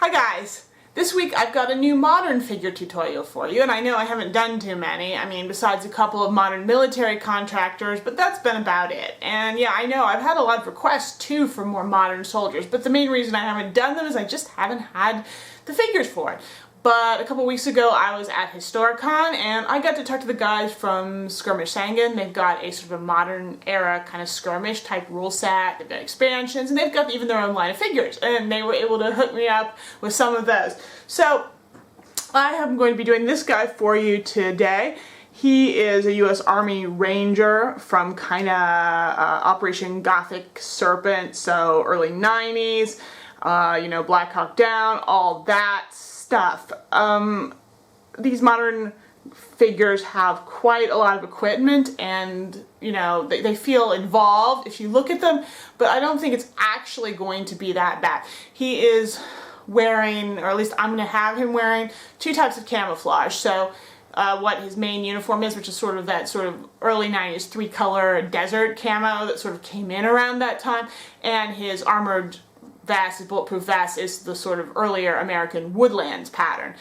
Hi guys! This week I've got a new modern figure tutorial for you, and I know I haven't done too many, besides a couple of modern military contractors, but that's been about it. And yeah, I know, I've had a lot of requests too for more modern soldiers, but the main reason I haven't done them is I just haven't had the figures for it. But a couple weeks ago I was at Historicon and I got to talk to the guys from Skirmish Sangin. They've got a sort of a modern era kind of skirmish type rule set, they've got expansions, and they've got even their own line of figures, and they were able to hook me up with some of those. So I am going to be doing this guy for you today. He is a U.S. Army Ranger from kind of Operation Gothic Serpent, so early 90s, Black Hawk Down, all that stuff. These modern figures have quite a lot of equipment and, they feel involved if you look at them, but I don't think it's actually going to be that bad. He is wearing, or at least I'm going to have him wearing, two types of camouflage. So what his main uniform is, which is sort of that sort of early 90s three-color desert camo that sort of came in around that time, and his armored vest, his bulletproof vest, is the sort of earlier American woodlands pattern.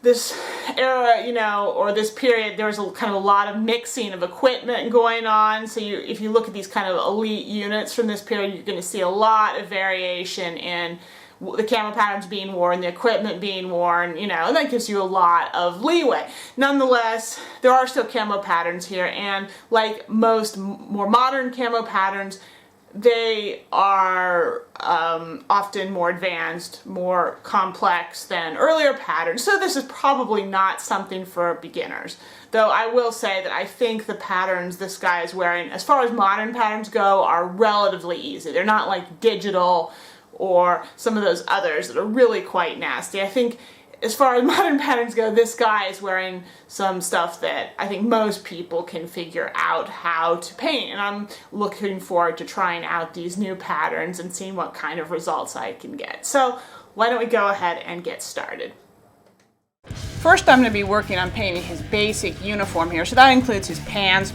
This era, or this period, there was kind of a lot of mixing of equipment going on. So if you look at these kind of elite units from this period, you're going to see a lot of variation in the camo patterns being worn, the equipment being worn, and that gives you a lot of leeway. Nonetheless, there are still camo patterns here, and like most more modern camo patterns, they are often more advanced, more complex than earlier patterns, so this is probably not something for beginners. Though I will say that I think the patterns this guy is wearing, as far as modern patterns go, are relatively easy. They're not like digital or some of those others that are really quite nasty. I think as far as modern patterns go, this guy is wearing some stuff that I think most people can figure out how to paint, and I'm looking forward to trying out these new patterns and seeing what kind of results I can get. So why don't we go ahead and get started. First, I'm going to be working on painting his basic uniform here, so that includes his pants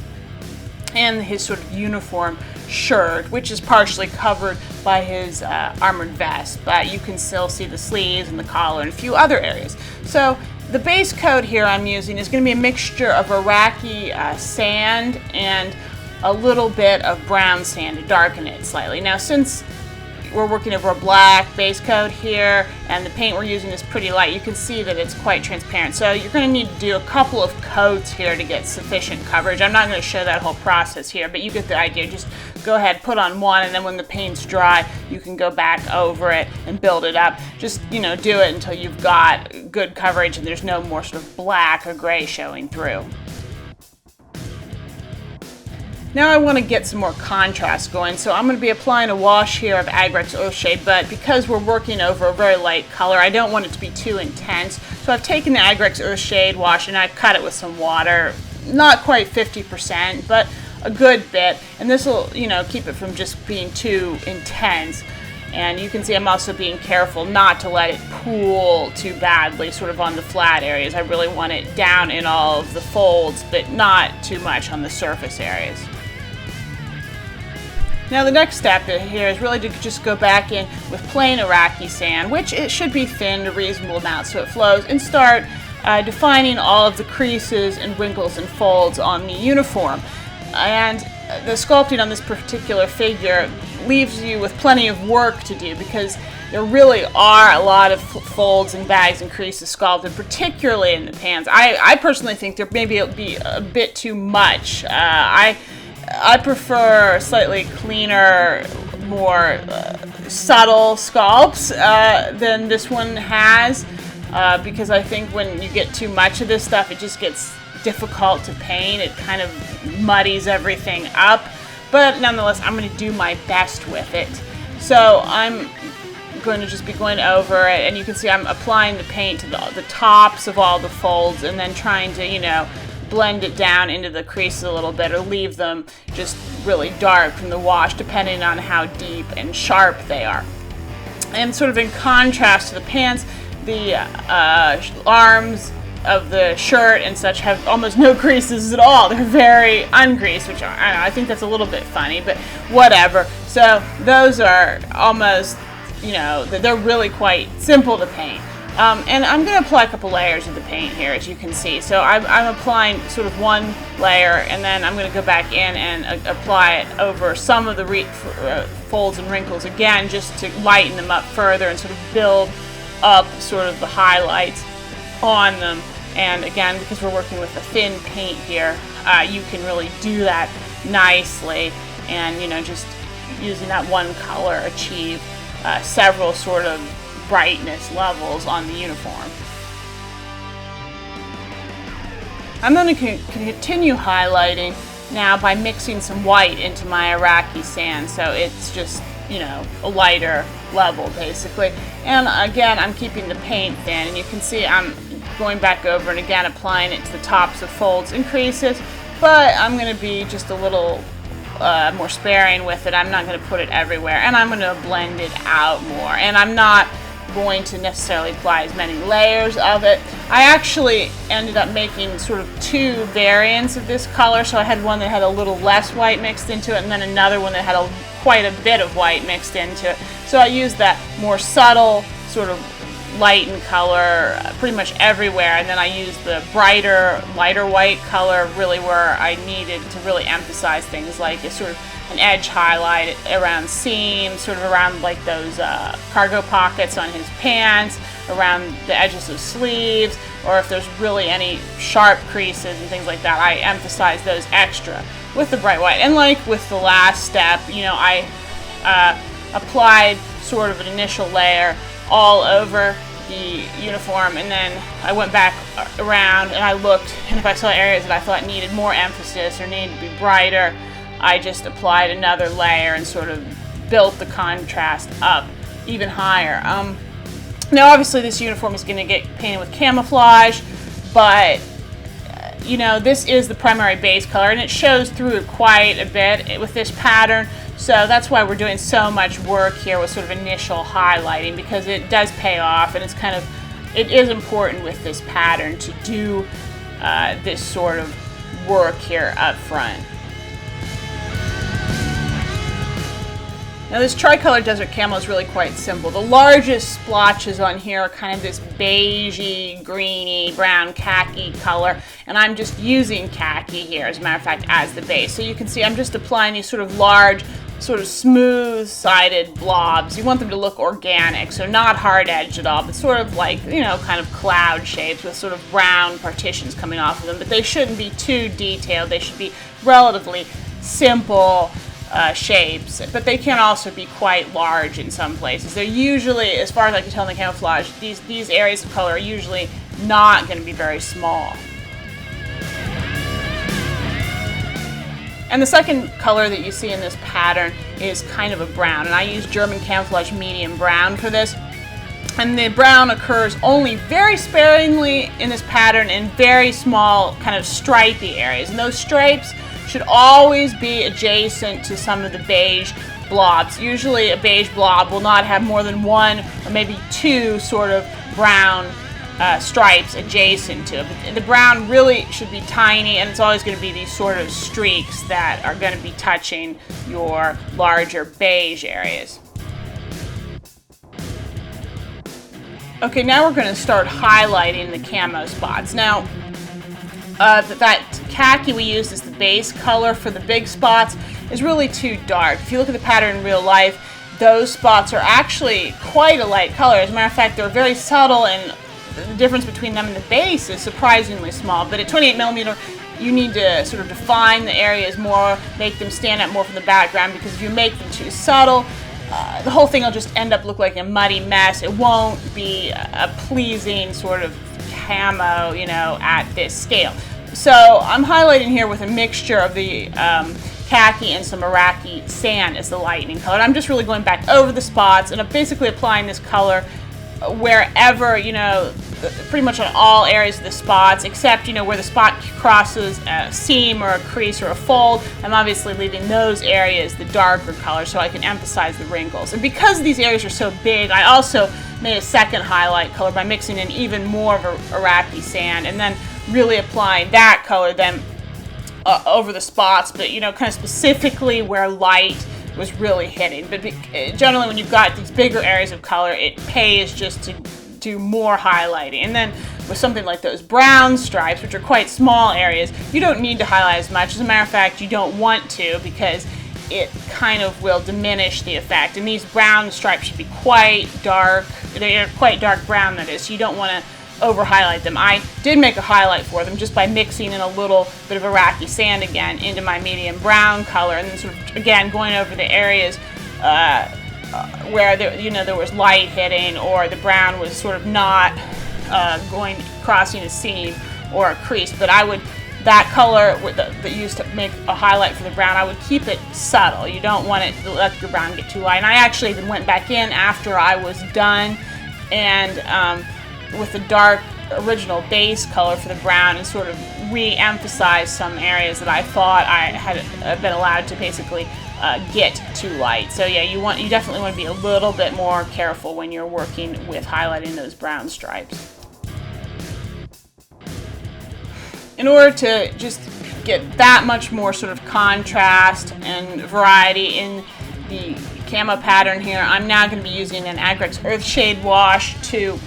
and his sort of uniform shirt, which is partially covered by his armored vest, but you can still see the sleeves and the collar and a few other areas. So the base coat here I'm using is going to be a mixture of Iraqi sand and a little bit of brown sand to darken it slightly. Now, since we're working over a black base coat here and the paint we're using is pretty light, you can see that it's quite transparent. So you're going to need to do a couple of coats here to get sufficient coverage. I'm not going to show that whole process here, but you get the idea. Just go ahead, put on one, and then when the paint's dry, you can go back over it and build it up. Just, do it until you've got good coverage and there's no more sort of black or gray showing through. Now I want to get some more contrast going, so I'm going to be applying a wash here of aggregate Earthshade, but because we're working over a very light color, I don't want it to be too intense. So I've taken the aggregate Earthshade wash and I've cut it with some water, not quite 50%, but a good bit, and this will, keep it from just being too intense. And you can see I'm also being careful not to let it pool too badly, sort of on the flat areas. I really want it down in all of the folds, but not too much on the surface areas. Now the next step here is really to just go back in with plain Iraqi sand, which it should be thinned a reasonable amount so it flows, and start defining all of the creases and wrinkles and folds on the uniform. And the sculpting on this particular figure leaves you with plenty of work to do because there really are a lot of folds and bags and creases sculpted, particularly in the pants. I personally think there maybe be a bit too much. I prefer slightly cleaner, more subtle sculpts than this one has, because I think when you get too much of this stuff, it just gets difficult to paint. It kind of muddies everything up, but nonetheless, I'm going to do my best with it. So I'm going to just be going over it, and you can see I'm applying the paint to the tops of all the folds, and then trying to, blend it down into the creases a little bit, or leave them just really dark from the wash, depending on how deep and sharp they are. And sort of in contrast to the pants, the arms of the shirt and such have almost no creases at all. They're very ungreased, which I think that's a little bit funny, but whatever. So those are almost you know, they're really quite simple to paint. And I'm going to apply a couple layers of the paint here, as you can see. So I'm applying sort of one layer, and then I'm going to go back in and apply it over some of the folds and wrinkles again, just to lighten them up further and sort of build up sort of the highlights on them. And again, because we're working with a thin paint here, you can really do that nicely, and, you know, just using that one color achieve several sort of brightness levels on the uniform. I'm going to continue highlighting now by mixing some white into my Iraqi sand, so it's just, you know, a lighter level basically. And again, I'm keeping the paint thin, and you can see I'm going back over and again applying it to the tops of folds and creases, but I'm going to be just a little more sparing with it. I'm not going to put it everywhere, and I'm going to blend it out more, and I'm not going to necessarily apply as many layers of it. I actually ended up making sort of two variants of this color, so I had one that had a little less white mixed into it, and then another one that had quite a bit of white mixed into it. So I used that more subtle sort of lighten color pretty much everywhere, and then I used the brighter, lighter white color really where I needed to really emphasize things like a sort of an edge highlight around seams, sort of around like those cargo pockets on his pants, around the edges of sleeves, or if there's really any sharp creases and things like that, I emphasize those extra with the bright white. And like with the last step, you know, I applied sort of an initial layer all over the uniform, and then I went back around and I looked, and if I saw areas that I thought needed more emphasis or needed to be brighter, I just applied another layer and sort of built the contrast up even higher. Now obviously this uniform is going to get painted with camouflage, but you know, this is the primary base color, and it shows through quite a bit with this pattern. So that's why we're doing so much work here with sort of initial highlighting, because it does pay off, and it is important with this pattern to do this sort of work here up front. Now this tricolor desert camo is really quite simple. The largest splotches on here are kind of this beigey, greeny, brown, khaki color, and I'm just using khaki here, as a matter of fact, as the base. So you can see I'm just applying these sort of large, sort of smooth-sided blobs. You want them to look organic, so not hard-edged at all, but sort of like, you know, kind of cloud shapes with sort of brown partitions coming off of them. But they shouldn't be too detailed. They should be relatively simple shapes, but they can also be quite large in some places. They're usually, as far as I can tell in the camouflage, these areas of color are usually not going to be very small. And the second color that you see in this pattern is kind of a brown, and I use German camouflage medium brown for this. And the brown occurs only very sparingly in this pattern in very small kind of stripy areas, and those stripes should always be adjacent to some of the beige blobs. Usually a beige blob will not have more than one or maybe two sort of brown stripes adjacent to it. But the brown really should be tiny, and it's always going to be these sort of streaks that are going to be touching your larger beige areas. Okay, now we're going to start highlighting the camo spots. Now, that khaki we used as the base color for the big spots is really too dark. If you look at the pattern in real life, those spots are actually quite a light color. As a matter of fact, they're very subtle, and the difference between them and the base is surprisingly small. But at 28mm, you need to sort of define the areas more, make them stand out more from the background, because if you make them too subtle, the whole thing will just end up look like a muddy mess. It won't be a pleasing sort of camo, you know, at this scale. So I'm highlighting here with a mixture of the khaki and some Iraqi sand as the lightning color. And I'm just really going back over the spots, and I'm basically applying this color wherever, you know, pretty much on all areas of the spots, except, you know, where the spot crosses a seam or a crease or a fold. I'm obviously leaving those areas the darker color so I can emphasize the wrinkles. And because these areas are so big, I also made a second highlight color by mixing in even more of Iraqi sand, and then really applying that color then over the spots, but, you know, kind of specifically where light was really hitting. But generally when you've got these bigger areas of color, it pays just to do more highlighting. And then with something like those brown stripes, which are quite small areas, you don't need to highlight as much. As a matter of fact, you don't want to, because it kind of will diminish the effect. And these brown stripes should be quite dark. They are quite dark brown, that is, so you don't want to over highlight them. I did make a highlight for them just by mixing in a little bit of Iraqi sand again into my medium brown color, and then sort of again going over the areas where there was light hitting, or the brown was sort of not crossing a seam or a crease. But I would, that color that used to make a highlight for the brown, I would keep it subtle. You don't want it to let your brown get too light. And I actually even went back in after I was done and with the dark original base color for the brown, and sort of re-emphasize some areas that I thought I had been allowed to basically get too light. So yeah, you definitely want to be a little bit more careful when you're working with highlighting those brown stripes. In order to just get that much more sort of contrast and variety in the camo pattern here, I'm now going to be using an aggregate Earthshade wash to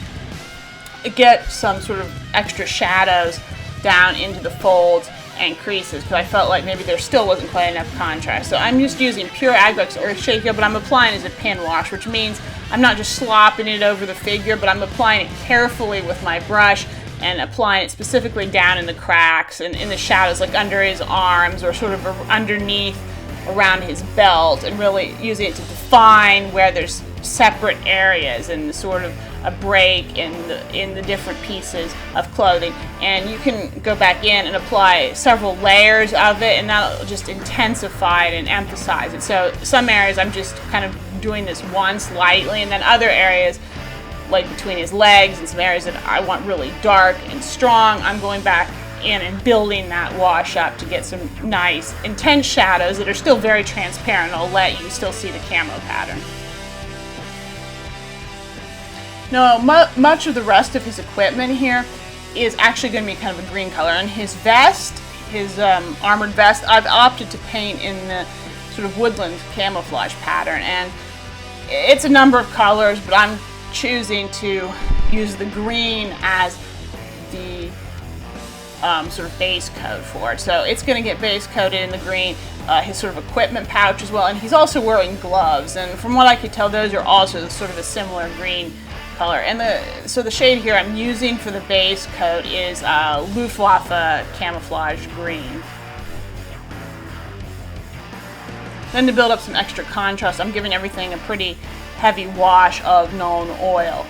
get some sort of extra shadows down into the folds and creases, because I felt like maybe there still wasn't quite enough contrast. So I'm just using pure aggregate Earthshade here, but I'm applying it as a pin wash, which means I'm not just slopping it over the figure, but I'm applying it carefully with my brush and applying it specifically down in the cracks and in the shadows, like under his arms or sort of underneath around his belt, and really using it to define where there's separate areas and sort of a break in the different pieces of clothing. And you can go back in and apply several layers of it, and that'll just intensify it and emphasize it. So some areas I'm just kind of doing this once lightly, and then other areas like between his legs and some areas that I want really dark and strong, I'm going back in and building that wash up to get some nice intense shadows that are still very transparent. I'll let you still see the camo pattern. Now, much of the rest of his equipment here is actually going to be kind of a green color. And his vest, his armored vest, I've opted to paint in the sort of woodland camouflage pattern. And it's a number of colors, but I'm choosing to use the green as the sort of base coat for it. So it's going to get base coated in the green. His sort of equipment pouch as well, and he's also wearing gloves. And from what I could tell, those are also sort of a similar green color. And so the shade here I'm using for the base coat is Luftwaffe camouflage green. Then to build up some extra contrast, I'm giving everything a pretty heavy wash of Nuln Oil.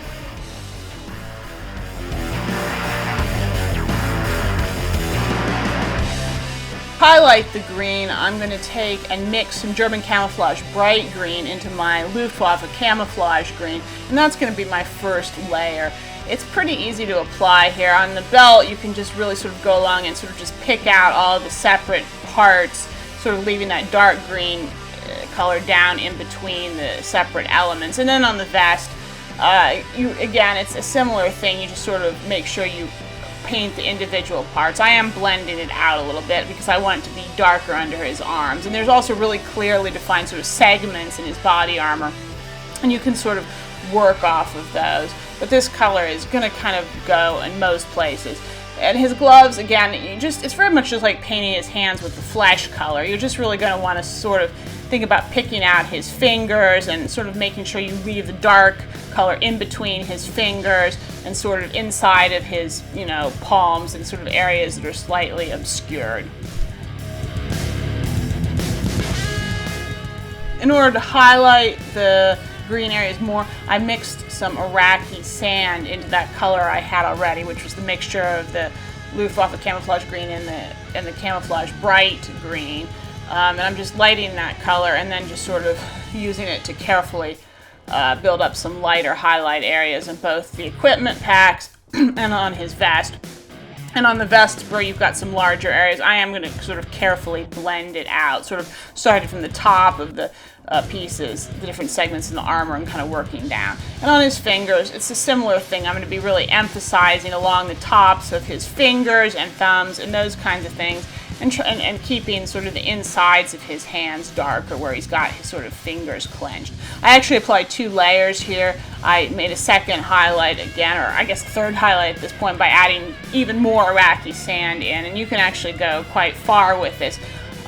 Highlight the green, I'm going to take and mix some German camouflage bright green into my Luftwaffe camouflage green, and that's going to be my first layer. It's pretty easy to apply here. On the belt, you can just really sort of go along and sort of just pick out all the separate parts, sort of leaving that dark green color down in between the separate elements. And then on the vest, again, it's a similar thing. You just sort of make sure you paint the individual parts. I am blending it out a little bit because I want it to be darker under his arms. And there's also really clearly defined sort of segments in his body armor, and you can sort of work off of those. But this color is going to kind of go in most places. And his gloves, again, it's very much just like painting his hands with the flesh color. You're just really going to want to sort of think about picking out his fingers and sort of making sure you leave the dark color in between his fingers and sort of inside of his, palms and sort of areas that are slightly obscured. In order to highlight the green areas more, I mixed some Iraqi sand into that color I had already, which was the mixture of the Luftwaffe camouflage green and the camouflage bright green. And I'm just lighting that color and then just sort of using it to carefully build up some lighter highlight areas in both the equipment packs and on his vest. And on the vest where you've got some larger areas, I am going to sort of carefully blend it out, sort of starting from the top of the pieces, the different segments in the armor, and kind of working down. And on his fingers, it's a similar thing. I'm going to be really emphasizing along the tops of his fingers and thumbs and those kinds of things. and keeping sort of the insides of his hands darker where he's got his sort of fingers clenched. I actually applied 2 layers here. I made a second highlight again, or I guess third highlight at this point, by adding even more Iraqi sand in, and you can actually go quite far with this.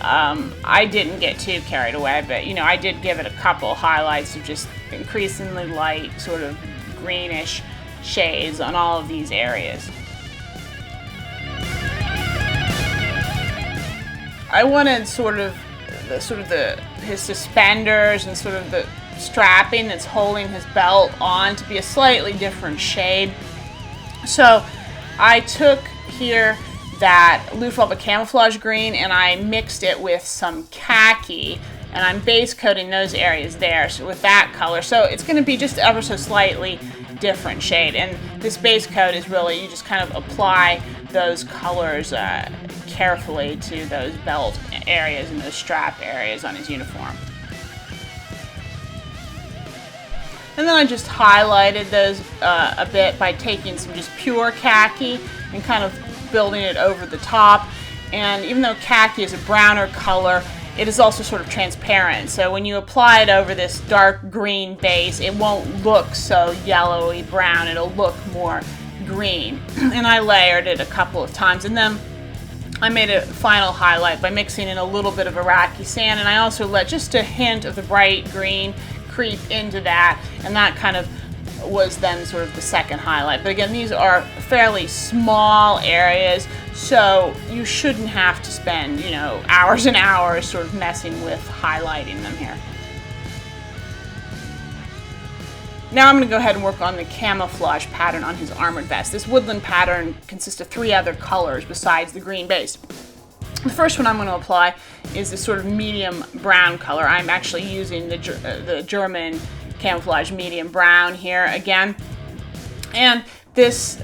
I didn't get too carried away, but you know, I did give it a couple highlights of just increasingly light, sort of greenish shades on all of these areas. I wanted his suspenders and sort of the strapping that's holding his belt on to be a slightly different shade. So I took here that Luftwaffe camouflage green and I mixed it with some khaki, and I'm base coating those areas there with that color. So it's going to be just ever so slightly different shade, and this base coat is really, you just kind of apply those colors carefully to those belt areas and those strap areas on his uniform. And then I just highlighted those a bit by taking some just pure khaki and kind of building it over the top. And even though khaki is a browner color, it is also sort of transparent. So when you apply it over this dark green base, it won't look so yellowy brown. It'll look more green. And I layered it a couple of times. And then I made a final highlight by mixing in a little bit of Iraqi sand. And I also let just a hint of the bright green creep into that. And that kind of was then sort of the second highlight. But again, these are fairly small areas, so you shouldn't have to spend, you know, hours and hours sort of messing with highlighting them here. Now I'm going to go ahead and work on the camouflage pattern on his armored vest. This woodland pattern consists of 3 other colors besides the green base. The first one I'm going to apply is this sort of medium brown color. I'm actually using the German camouflage medium brown here again, and this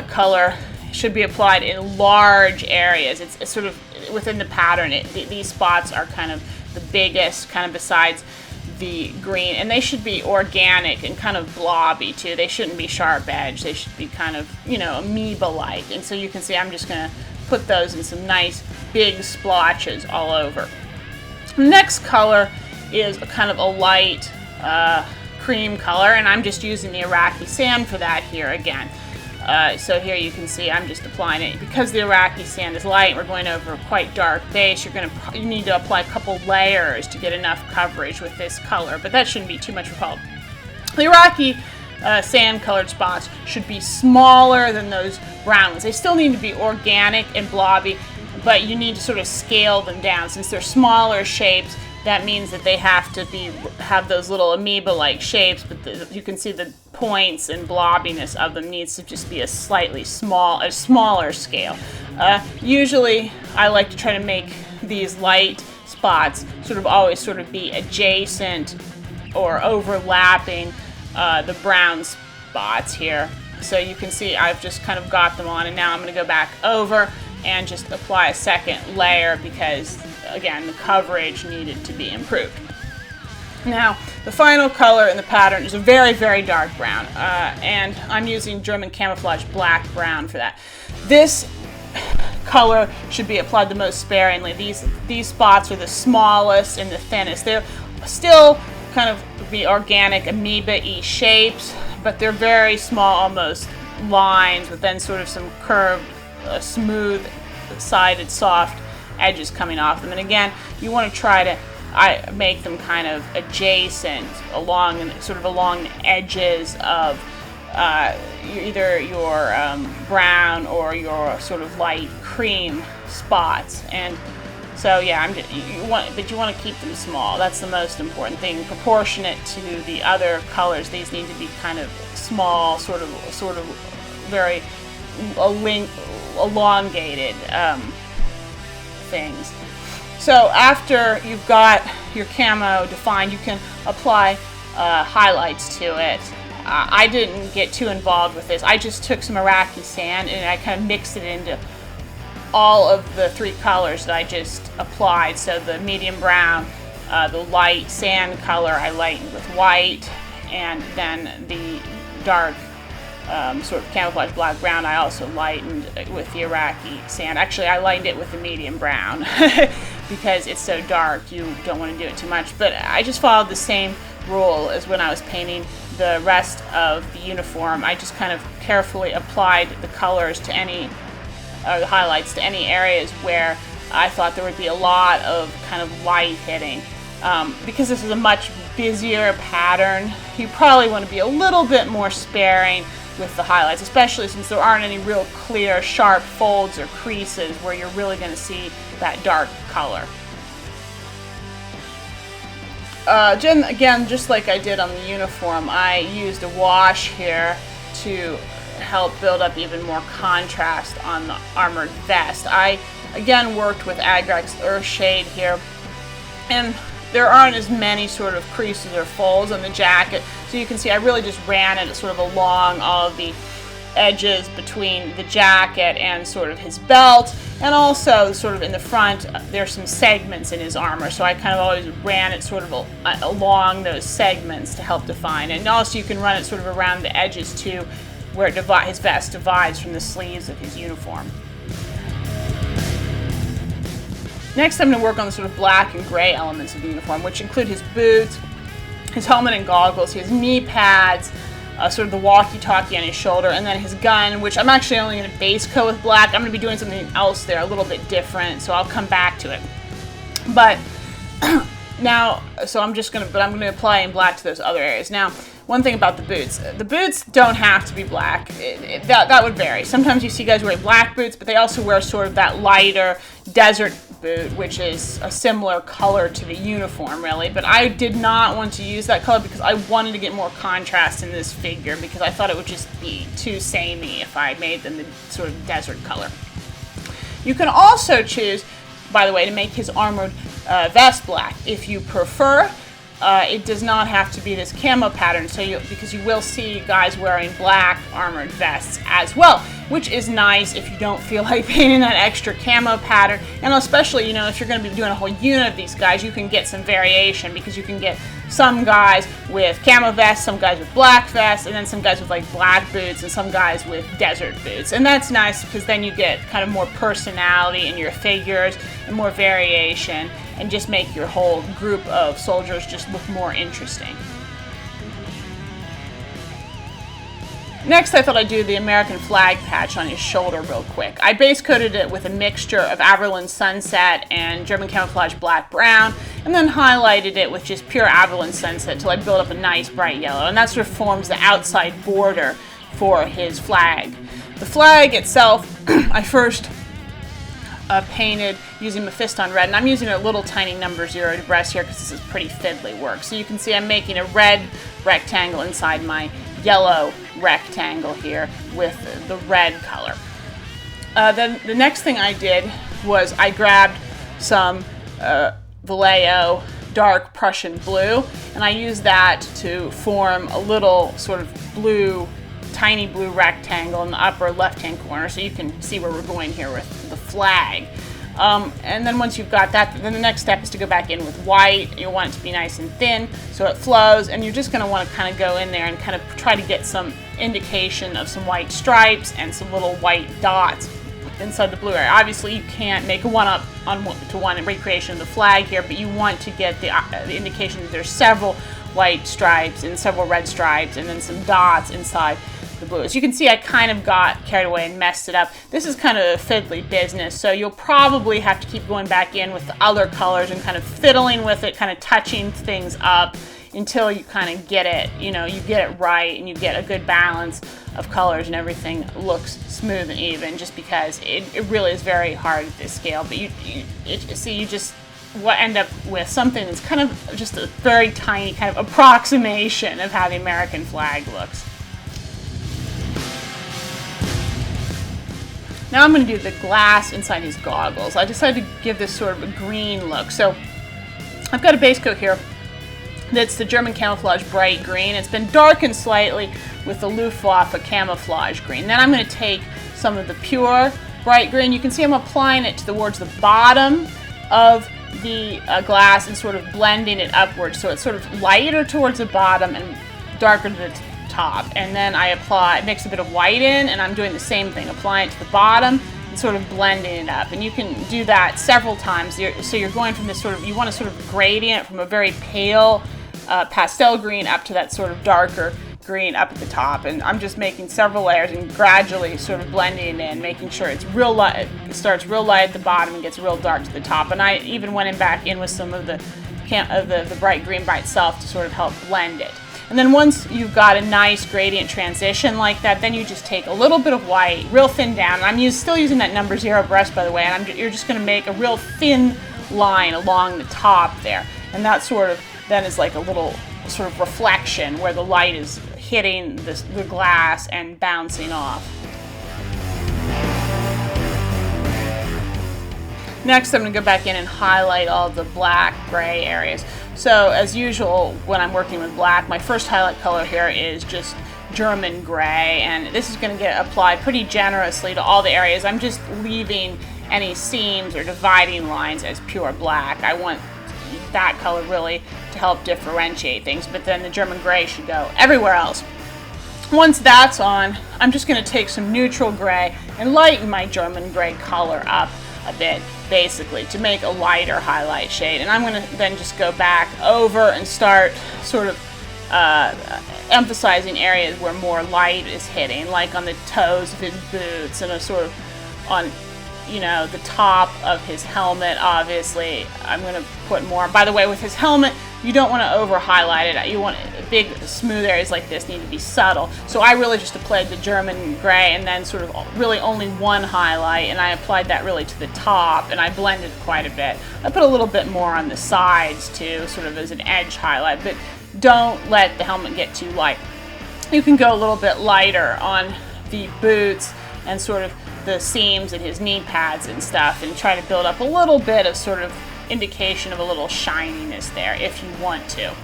color should be applied in large areas. It's sort of within the pattern. These spots are kind of the biggest, kind of besides the green, and they should be organic and kind of blobby too. They shouldn't be sharp edged. They should be kind of, you know, amoeba-like. And so you can see I'm just going to put those in some nice big splotches all over. The next color is a kind of a light cream color, and I'm just using the Iraqi sand for that here again. So here you can see I'm just applying it. Because the Iraqi sand is light, we're going over a quite dark base, you need to apply a couple layers to get enough coverage with this color, but that shouldn't be too much of a problem. The Iraqi sand colored spots should be smaller than those brown ones. They still need to be organic and blobby, but you need to sort of scale them down. Since they're smaller shapes, that means that they have to have those little amoeba-like shapes, but you can see the points and blobbiness of them needs to just be a smaller scale. Usually, I like to try to make these light spots always sort of be adjacent or overlapping the brown spots here. So you can see I've just kind of got them on, and now I'm going to go back over and just apply a second layer because, again, the coverage needed to be improved. Now, the final color in the pattern is a very, very dark brown, and I'm using German camouflage black brown for that. This color should be applied the most sparingly. These spots are the smallest and the thinnest. They're still kind of the organic amoeba-y shapes, but they're very small, almost lines with then sort of some curved, smooth-sided, soft edges coming off them. And again, you want to try to make them kind of adjacent along the edges of either your brown or your sort of light cream spots. And so yeah, you want to keep them small. That's the most important thing. Proportionate to the other colors, these need to be kind of small, sort of very elongated things. So after you've got your camo defined, you can apply highlights to it. I didn't get too involved with this. I just took some Iraqi sand and I kind of mixed it into all of the 3 colors that I just applied. So the medium brown, the light sand color I lightened with white, and then the dark sort of camouflage black brown, I also lightened with the Iraqi sand. Actually, I lightened it with the medium brown because it's so dark, you don't want to do it too much. But I just followed the same rule as when I was painting the rest of the uniform. I just kind of carefully applied the colors to any, the highlights to any areas where I thought there would be a lot of kind of light hitting. Because this is a much busier pattern, you probably want to be a little bit more sparing with the highlights, especially since there aren't any real clear, sharp folds or creases where you're really going to see that dark color. Again, just like I did on the uniform, I used a wash here to help build up even more contrast on the armored vest. I, again, worked with Aggregate's Earth Shade here, and there aren't as many sort of creases or folds on the jacket, so you can see I really just ran it sort of along all of the edges between the jacket and sort of his belt, and also sort of in the front there's some segments in his armor, so I kind of always ran it sort of along those segments to help define it. And also you can run it sort of around the edges too, where his vest divides from the sleeves of his uniform. Next, I'm going to work on the sort of black and gray elements of the uniform, which include his boots, his helmet and goggles, his knee pads, sort of the walkie-talkie on his shoulder, and then his gun, which I'm actually only going to base coat with black. I'm going to be doing something else there, a little bit different, so I'll come back to it. But now, I'm going to apply in black to those other areas. Now, one thing about the boots don't have to be black. That would vary. Sometimes you see guys wearing black boots, but they also wear sort of that lighter desert boot, which is a similar color to the uniform, really. But I did not want to use that color because I wanted to get more contrast in this figure, because I thought it would just be too samey if I made them the sort of desert color. You can also choose, by the way, to make his armored vest black if you prefer. It does not have to be this camo pattern, because you will see guys wearing black armored vests as well, which is nice if you don't feel like painting that extra camo pattern. And especially, if you're going to be doing a whole unit of these guys, you can get some variation, because you can get some guys with camo vests, some guys with black vests, and then some guys with like black boots, and some guys with desert boots. And that's nice because then you get kind of more personality in your figures and more variation, and just make your whole group of soldiers just look more interesting. Next, I thought I'd do the American flag patch on his shoulder real quick. I base coated it with a mixture of Averland Sunset and German Camouflage Black Brown, and then highlighted it with just pure Averland Sunset until I built up a nice bright yellow, and that sort of forms the outside border for his flag. The flag itself, I first painted using Mephiston red, and I'm using a little tiny number 0 to breast here because this is pretty fiddly work. So you can see I'm making a red rectangle inside my yellow rectangle here with the red color. Then the next thing I did was I grabbed some Vallejo dark Prussian blue, and I used that to form a little sort of blue, tiny blue rectangle in the upper left-hand corner, so you can see where we're going here with the flag. And then once you've got that, then the next step is to go back in with white. You want it to be nice and thin so it flows, and you're just going to want to kind of go in there and kind of try to get some indication of some white stripes and some little white dots inside the blue area. Obviously you can't make a one-to-one recreation of the flag here, but you want to get the indication that there's several white stripes and several red stripes and then some dots inside the blue. As you can see, I kind of got carried away and messed it up. This is kind of a fiddly business, so you'll probably have to keep going back in with the other colors and kind of fiddling with it, kind of touching things up until you kind of get it, you get it right and you get a good balance of colors and everything looks smooth and even, just because it really is very hard at this scale. But you just end up with something that's kind of just a very tiny kind of approximation of how the American flag looks. Now I'm going to do the glass inside his goggles. I decided to give this sort of a green look. So I've got a base coat here that's the German Camouflage Bright Green. It's been darkened slightly with the Luftwaffe Camouflage Green. Then I'm going to take some of the pure Bright Green. You can see I'm applying it towards the bottom of the glass and sort of blending it upwards. So it's sort of lighter towards the bottom and darker top. And then I mix a bit of white in, and I'm doing the same thing, applying it to the bottom and sort of blending it up. And you can do that several times. So you're going from this sort of, you want to sort of gradient from a very pale pastel green up to that sort of darker green up at the top. And I'm just making several layers and gradually sort of blending it in, making sure it's real light. It starts real light at the bottom and gets real dark to the top. And I even went back in with some of the bright green by itself to sort of help blend it. And then once you've got a nice gradient transition like that, then you just take a little bit of white, real thin down. And I'm still using that number 0 brush, by the way, and you're just going to make a real thin line along the top there. And that sort of then is like a little sort of reflection where the light is hitting the glass and bouncing off. Next, I'm going to go back in and highlight all the black gray areas. So as usual, when I'm working with black, my first highlight color here is just German gray, and this is going to get applied pretty generously to all the areas. I'm just leaving any seams or dividing lines as pure black. I want that color really to help differentiate things, but then the German gray should go everywhere else. Once that's on, I'm just going to take some neutral gray and lighten my German gray color up a bit, basically, to make a lighter highlight shade. And I'm going to then just go back over and start sort of emphasizing areas where more light is hitting, like on the toes of his boots and a sort of on, you know, the top of his helmet. Obviously, I'm going to put more. By the way, with his helmet, you don't want to over highlight it. You want big smooth areas like this need to be subtle. So I really just applied the German gray and then sort of really only one highlight, and I applied that really to the top, and I blended quite a bit. I put a little bit more on the sides too, sort of as an edge highlight, but don't let the helmet get too light. You can go a little bit lighter on the boots and sort of the seams and his knee pads and stuff, and try to build up a little bit of sort of indication of a little shininess there if you want to.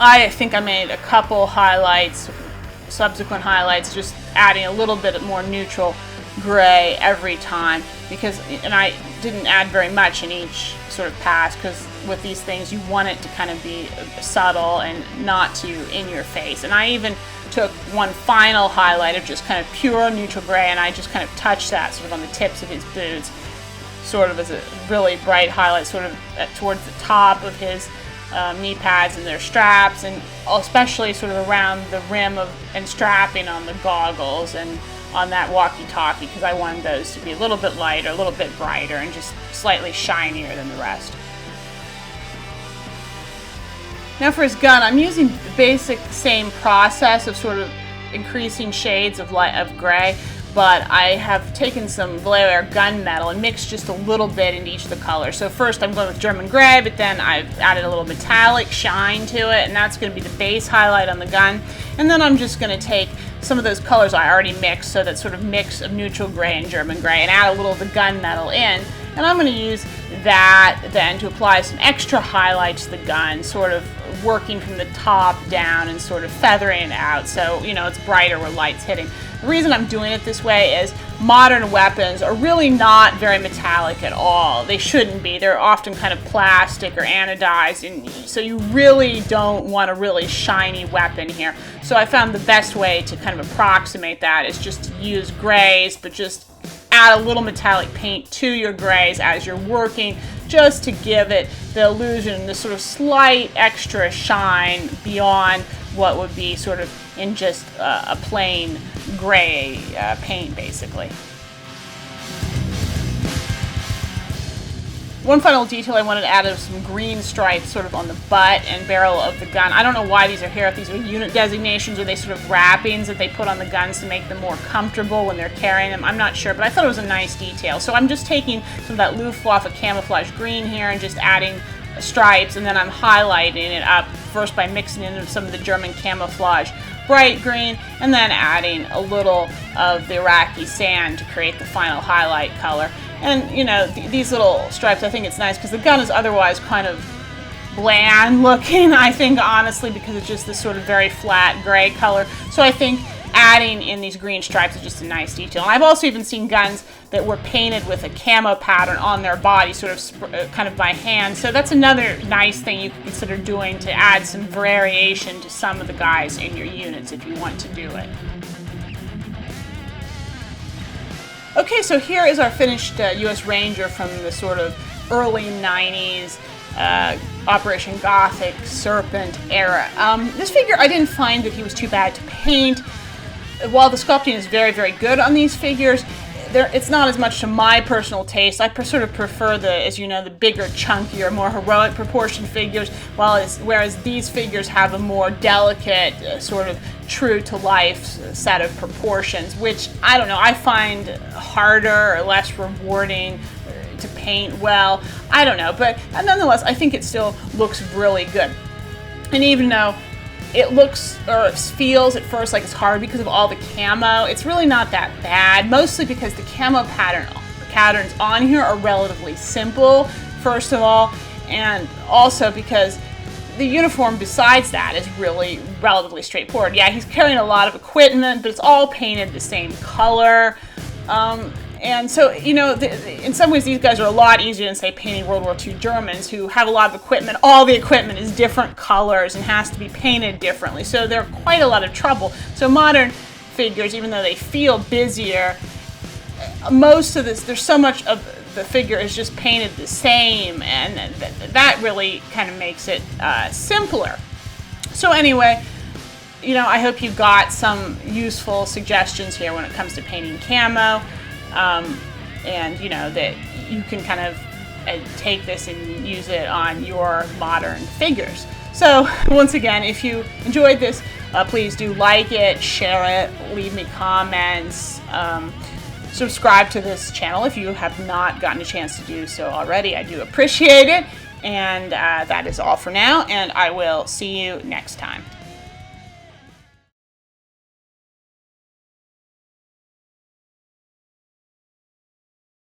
I think I made a couple highlights, subsequent highlights, just adding a little bit more neutral gray every time, and I didn't add very much in each sort of pass, because with these things you want it to kind of be subtle and not too in your face. And I even took one final highlight of just kind of pure neutral gray, and I just kind of touched that sort of on the tips of his boots, sort of as a really bright highlight, sort of towards the top of his knee pads and their straps, and especially sort of around the rim and strapping on the goggles and on that walkie-talkie, because I wanted those to be a little bit lighter, a little bit brighter, and just slightly shinier than the rest. Now for his gun, I'm using the basic same process of sort of increasing shades of gray, but I have taken some Vallejo gunmetal and mixed just a little bit into each of the colors. So first I'm going with German gray, but then I've added a little metallic shine to it, and that's going to be the base highlight on the gun. And then I'm just going to take some of those colors I already mixed, so that sort of mix of neutral gray and German gray, and add a little of the gunmetal in. And I'm going to use that then to apply some extra highlight to the gun, sort of working from the top down and sort of feathering it out so, you know, it's brighter where light's hitting. The reason I'm doing it this way is modern weapons are really not very metallic at all. They shouldn't be. They're often kind of plastic or anodized, and so you really don't want a really shiny weapon here. So I found the best way to kind of approximate that is just to use grays, but just add a little metallic paint to your grays as you're working, just to give it the illusion, this sort of slight extra shine beyond what would be sort of in just a plain gray paint, basically. One final detail I wanted to add is some green stripes sort of on the butt and barrel of the gun. I don't know why these are here, if these are unit designations or they sort of wrappings that they put on the guns to make them more comfortable when they're carrying them. I'm not sure, but I thought it was a nice detail. So I'm just taking some of that Luftwaffe camouflage green here and just adding stripes, and then I'm highlighting it up first by mixing in some of the German camouflage bright green, and then adding a little of the Iraqi sand to create the final highlight color. And you know, these little stripes, I think it's nice because the gun is otherwise kind of bland looking, I think, honestly, because it's just this sort of very flat gray color. So I think adding in these green stripes is just a nice detail. And I've also even seen guns that were painted with a camo pattern on their body, sort of kind of by hand. So that's another nice thing you can consider doing to add some variation to some of the guys in your units if you want to do it. Okay, so here is our finished U.S. Ranger from the sort of early 90s Operation Gothic Serpent era. This figure, I didn't find that he was too bad to paint. While the sculpting is very, very good on these figures, it's not as much to my personal taste. I sort of prefer as you know, the bigger, chunkier, more heroic proportion figures, whereas these figures have a more delicate, sort of true-to-life set of proportions, which, I don't know, I find harder or less rewarding to paint well. I don't know, but nonetheless, I think it still looks really good. And even though it looks or feels at first like it's hard because of all the camo, it's really not that bad, mostly because the camo patterns on here are relatively simple, first of all, and also because the uniform besides that is really relatively straightforward. Yeah, he's carrying a lot of equipment, but it's all painted the same color. And so, you know, in some ways these guys are a lot easier than, say, painting World War II Germans who have a lot of equipment. All the equipment is different colors and has to be painted differently. So they're quite a lot of trouble. So modern figures, even though they feel busier, most of this, there's so much of the figure is just painted the same, and that really kind of makes it simpler. So anyway, you know, I hope you got some useful suggestions here when it comes to painting camo. And you know that you can kind of take this and use it on your modern figures. So once again, if you enjoyed this, please do like it, share it, leave me comments, subscribe to this channel if you have not gotten a chance to do so already. I do appreciate it. And that is all for now, and I will see you next time.